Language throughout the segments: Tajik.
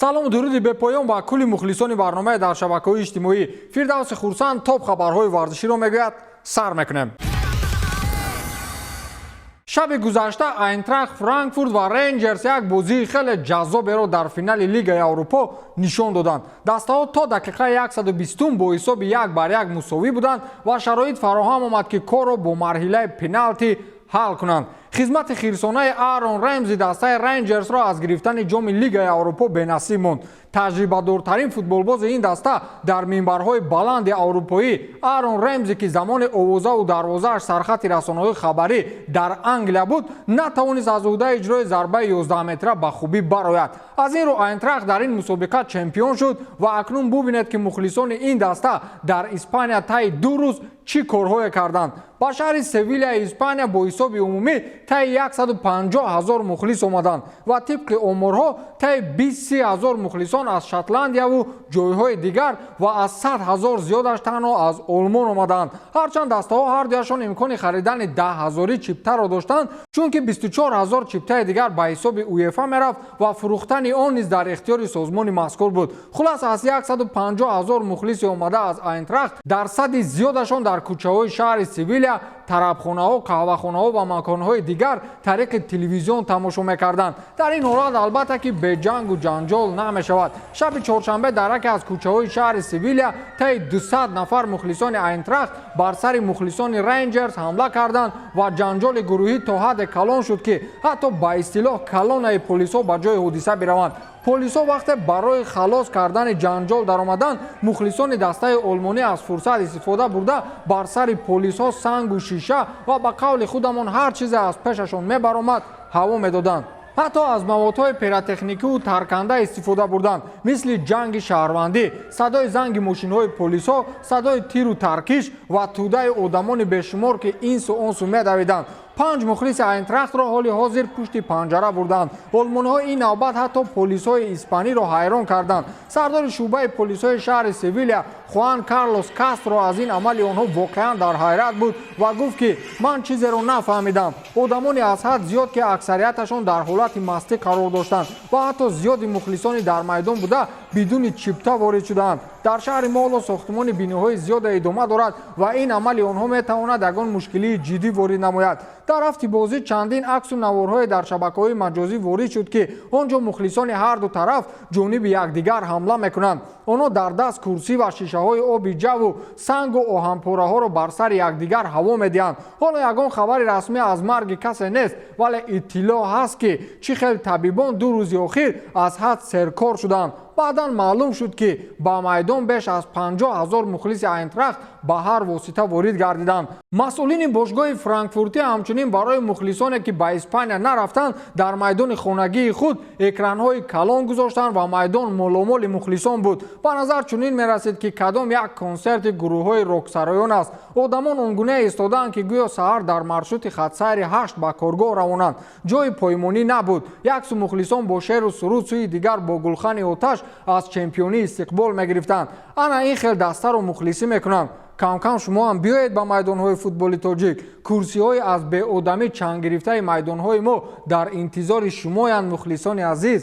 салому дуруди бепоён ба кулли мухлисони барномаи дар шабакаҳои иҷтимоӣ. Фирдавси хурсанд топ хабарҳои варзиширо мегӯяд. сар мекунем. шаби гузашта Айнтрахт Франкфурт ва Рейнджерс як бозии хеле ҷаззоберо дар финали Лигаи Аврупо нишон доданд. Дастаҳо то дақиқаи 120 бо ҳисоби 1-1 мусовӣ буданд ва шароит фароҳам омад ки корро бо марҳилаи пеналти ҳал кунанд. хизмати хирсонаи Арон Ремзи дастаи Рейнджерсро аз гирифтани ҷоми Лигаи Аврупо бенасиб монд. таҷрибадортарин футболбози ин даста дар минбарҳои баланди аврупоӣ Арон Ремзи ки замони овозаву дарвозааш сархати расонаҳои хабарӣ дар Англия буд, натавонист аз уҳдаи иҷрои зарбаи 11-метра ба хубӣ барояд. аз ин рӯ Айнтрахт дар ин мусобиқа чемпион шуд ва акнун бубинед ки мухлисони ин даста дар Испания таи 2 рӯз чӣ корҳое карданд. ба шаҳри Севилияи Испания бо ҳисоби умумӣ таи 150 000 мухлис омаданд ва тибқи оморҳо таи 20 000 мухлисон аз Шотландияву ҷойҳои дигар ва аз 100 000 зиёдаш танҳо аз Олмон омаданд. ҳарчанд дастаҳо ҳардуяшон имкони харидани 10 000 чиптаро доштанд, чунки 24 000 чиптаи дигар ба ҳисоби УЕФА мерафт ва фурӯхтани он низ дар ихтиёри созмони мазкур буд. хулас аз 150 000 мухлиси омада аз Айнтрахт дарсади зиёдашон дар кӯчаҳои шаҳри Севилия, тарабхонаҳо, қаҳвахонаҳо ва маконҳои дигар тариқи телевизион тамошо мекарданд. дар ин ҳолат албатта ки беҷангу ҷанҷол намешавад. шаби чоршанбе дар яке аз кӯчаҳои шаҳри Севилия таи 200 нафар мухлисони Айнтрахт бар сари мухлисони Рейнджерс ҳамла карданд ва ҷанҷоли гурӯҳӣ то ҳадде калон шуд ки ҳатто ба истилоҳ калонаи полисҳо ба ҷои ҳодиса бираванд. полисҳо вақте барои халос кардани ҷанҷол даромаданд, мухлисони дастаи олмонӣ аз фурсат истифода бурда бар сари полисҳо сангу шиша ва ба қавли худамон ҳар чизе аз пешашон мебаромад ҳаво медоданд. ҳатто аз маводҳои пиротехникиву тарканда истифода бурданд, мисли ҷанги шаҳрвандӣ, садои занги мошинҳои полисҳо, садои тиру таркиш ва тӯдаи одамони бешумор ки инсу онсу медавиданд. 5 мухлиси Айнтрахтро ҳоли ҳозир пушти панҷара бурданд. олмониҳо ин навбат ҳатто полисҳои испаниро ҳайрон карданд. сардори шуъбаи полисҳои шаҳри Севилия Хуан Карлос Кастро аз ин амали онҳо воқеан дар ҳайрат буд ва гуфт ки ман чизеро нафаҳмидам. одамони аз ҳад зиёд ки аксарияташон дар ҳолати мастӣ қарор доштанд ва ҳатто зиёди мухлисони дар майдон буда бидуни чипта ворид шуданд. дар шаҳри Моло сохтмони биноҳои зиёда идома дорад ва ин амали онҳо метавонад ягон мушкилии ҷиддӣ ворид намояд. дар ҳафти бозӣ чандин аксу наворҳое дар шабакаҳои маҷозӣ ворид шуд ки он ҷо мухлисони ҳарду тараф ҷониби якдигар ҳамла мекунанд. онҳо дар даст курсӣ ва шишаҳои оби ҷаву сангу оҳанпораҳоро бар сари якдигар ҳаво медиҳанд. ҳоло ягон хабари расмӣ аз марги касе нест, вале иттилоъ ҳаст ки чӣ хел табибон 2 рӯзи охир аз ҳад серкор шуданд. баъдан маълум шуд ки ба майдон беш аз 50 000 мухлиси Айнтрахт ба ҳар восита ворид гардиданд. масъулини бошгоҳи франкфуртӣ ҳамчунин барои мухлисоне ки ба Испания нарафтанд дар майдони хонагии худ экранҳои калон гузоштанд ва майдон моломоли мухлисон буд. ба назар чунин мерасид ки кадом як консерти гурӯҳҳои роксароён аст. одамон он гуна истоданд ки гӯё саҳар дар маршрути хатсайри 8 ба коргоҳ равонанд. ҷои поймонӣ набуд. яксу мухлисон бо шеру суруд, сӯи дигар бо гулхани оташ аз чемпионӣ истиқбол мегирифтанд. ана ин хел дастаро мухлисӣ мекунанд. кам кам шумо ҳам биёед ба майдонҳои футболи тоҷик. курсиҳои аз беодамӣ чанггирифтаи майдонҳои мо дар интизори шумоянд мухлисони азиз.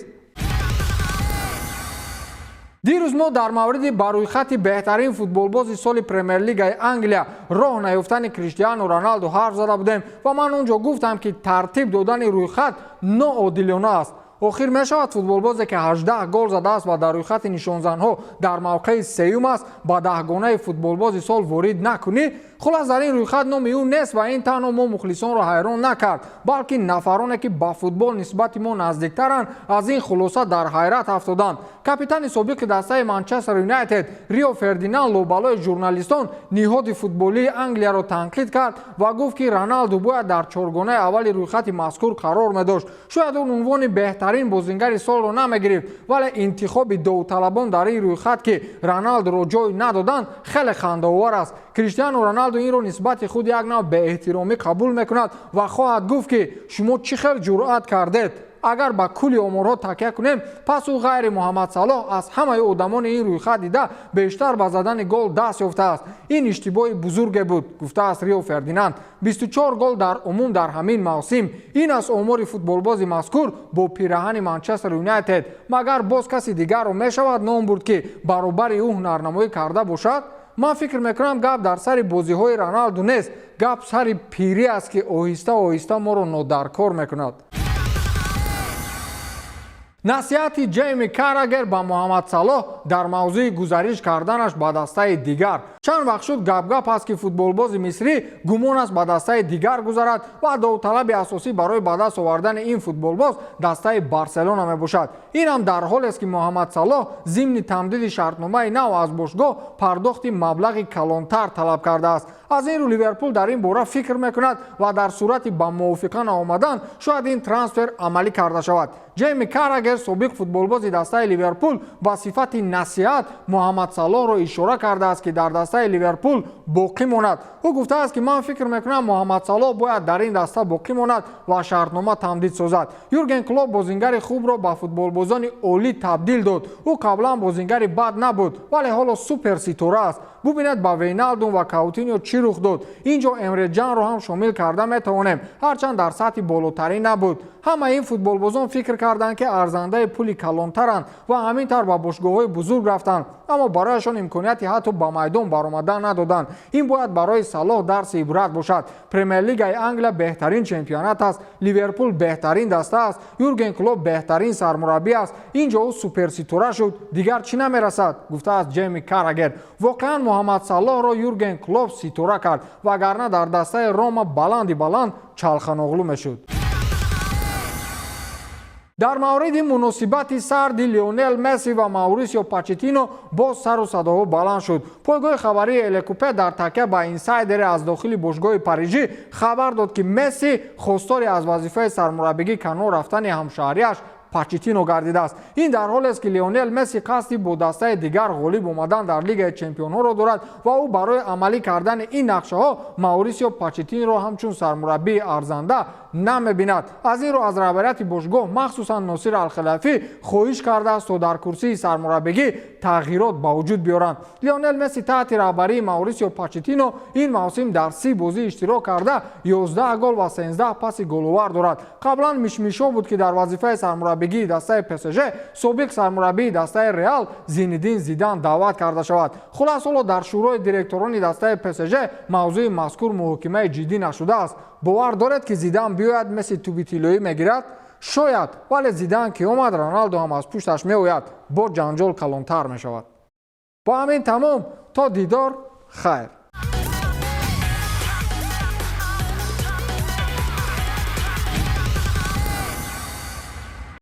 дирӯз мо дар мавриди ба рӯйхати беҳтарин футболбози соли премер-лигаи Англия роҳ наёфтани Криштиану Роналду ҳарф зада будем ва ман он ҷо гуфтам ки тартиб додани рӯйхат ноодилона аст. охир мешавад футболбозе ки 18 гол задааст ва дар рӯйхати нишонзанҳо дар мавқеи сеюм аст ба 10-гонаи футболбози сол ворид накунӣ? хулас дар ин рӯйхат номи ӯ нест ва ин танҳо мо мухлисонро ҳайрон накард, балки нафароне ки ба футбол нисбати мо наздиктаранд аз ин хулоса дар ҳайрат афтоданд. капитани собиқи дастаи Манчестер Юнайтед Рио Фердинанд лобалои журналистон ниҳоди футболии Англияро танқид кард ва гуфт ки Роналду бояд дар чоргонаи аввали рӯйхати мазкур қарор медошт. шояд он унвони беҳтарин бозингари солро намегирифт, вале интихоби довталабон дар ин рӯйхат ки Роналдуро ҷой надоданд хеле хандаовар аст. Криштиану Роналду инро нисбати худ як нав беэҳтиромӣ қабул мекунад ва хоҳад гуфт ки шумо чӣ хел ҷуръат кардед. агар ба кулли оморҳо такя кунем, пас ӯ ғайри Муҳаммад Салоҳ аз ҳамаи одамони ин рӯйхат дида бештар ба задани гол даст ёфтааст. Ин иштибоҳи бузурге буд, гуфтааст Рио Фердинанд. 24 гол дар умум дар ҳамин мавсим. Ин аст омори футболбози мазкур бо пираҳани Манчестер Юнайтед. Магар боз каси дигарро мешавад ном бурд ки баробари ӯ ҳунарнамоӣ карда бошад? ман фикр мекунам гап дар сари бозиҳои Роналду нест, гап сари пирӣ аст ки оҳиста оҳиста моро нодаркор мекунад. насиҳати Ҷейми Каррагер ба Муҳаммад Салоҳ дар мавзӯи гузариш карданаш ба дастаи дигар. чанд вақт шуд гап аст ки футболбози мисрӣ гумон аст ба дастаи дигар гузарад ва довталаби асосӣ барои ба даст овардани ин футболбоз дастаи Барселона мебошад. инам дар ҳоле аст ки Муҳаммад Салоҳ зимни тамдиди шартномаи нав аз бошгоҳ пардохти маблағи калонтар талаб кардааст. аз ин рӯ Ливерпул дар ин бора фикр мекунад ва дар сурати ба мувофиқа наомадан шояд ин трансфер амалӣ карда шавад. Ҷейми Каррагер собиқ футболбози дастаи Ливерпул ба сифати насиҳат Муҳаммад Салоҳро ишора кардааст ки дар дастаи Ливерпул боқӣ монад. ӯ гуфтааст ки ман фикр мекунам Муҳаммад Салоҳ бояд дар ин даста боқӣ монад ва шартнома тамдид созад. Юрген Клоп бозингари хубро ба футболбозони олӣ табдил дод. ӯ қаблан бозингари бад набуд, вале ҳоло суперситора аст. бубинед ба Вейналдум ва Каутиньо чӣ рух дод. инҷо Эмре Ҷанро ҳам шомил карда метавонем, ҳарчанд дар сатҳи болотарин набуд. ҳамаи ин футболбозон фикр карданд ки арзандаи пули калонтаранд ва ҳамин тар ба бошгоҳҳои бузург рафтанд, аммо барояшон имконияти ҳатто ба майдон баромадан надоданд. ин бояд барои Салоҳ дарси ибрат бошад. Премер-лигаи Англия беҳтарин чемпионат аст, Ливерпул беҳтарин даста аст, Юрген Клоп беҳтарин сармураббӣ аст. инҷо ӯ суперситора шуд, дигар чӣ намерасад? гуфтааст Ҷейми Каррагер. воқеан Муҳаммад Салоҳро Юрген Клоп ситора кард, вагарна дар дастаи Рома баланди баланд чалханоғлу мешуд. дар мавриди муносибати сарди Лионел Месси ва Маурисио Почеттино боз сару садоҳо баланд шуд. пойгоҳи хабарии Элекупе дар такя ба инсайдере аз дохили бошгоҳи парижӣ хабар дод ки Месси хостори аз вазифаи сармураббигӣ канор рафтани ҳамшаҳриаш Почеттино гардидааст. ин дар ҳоле аст ки Лионел Месси қасди бо дастаи дигар ғолиб омадан дар Лигаи Чемпионҳоро дорад ва ӯ барои амалӣ кардани ин нақшаҳо Маурисио Почеттиноро ҳамчун сармураббии арзанда намебинад. аз ин рӯ аз раҳбарияти бошгоҳ махсусан Носир Алхелафӣ хоҳиш кардааст то дар курсии сармураббигӣ тағйирот ба вуҷуд биёранд. Лионел Месси таҳти раҳбарии Маурисио Почеттино ин мавсим дар 30 бозӣ иштирок карда 11 гол ва 13 паси головар дорад. қаблан мишмишҳо буд ки дар вазифаи сармураббигии дастаи ПСЖ собиқ сармураббии дастаи Реал Зинедин Зидан даъват карда шавад. хулас ҳоло дар шӯрои директорони дастаи ПСЖ мавзӯи мазкур муҳокимаи ҷиддӣ нашудааст. бовар доред ки Зидан биёяд Месси тубитилӯӣ мегирад? шояд, вале Зидан ки омад, Роналдо ҳам аз пушташ меояд, бо ҷанҷол калонтар мешавад. бо ҳамин тамом, то дидор, хайр.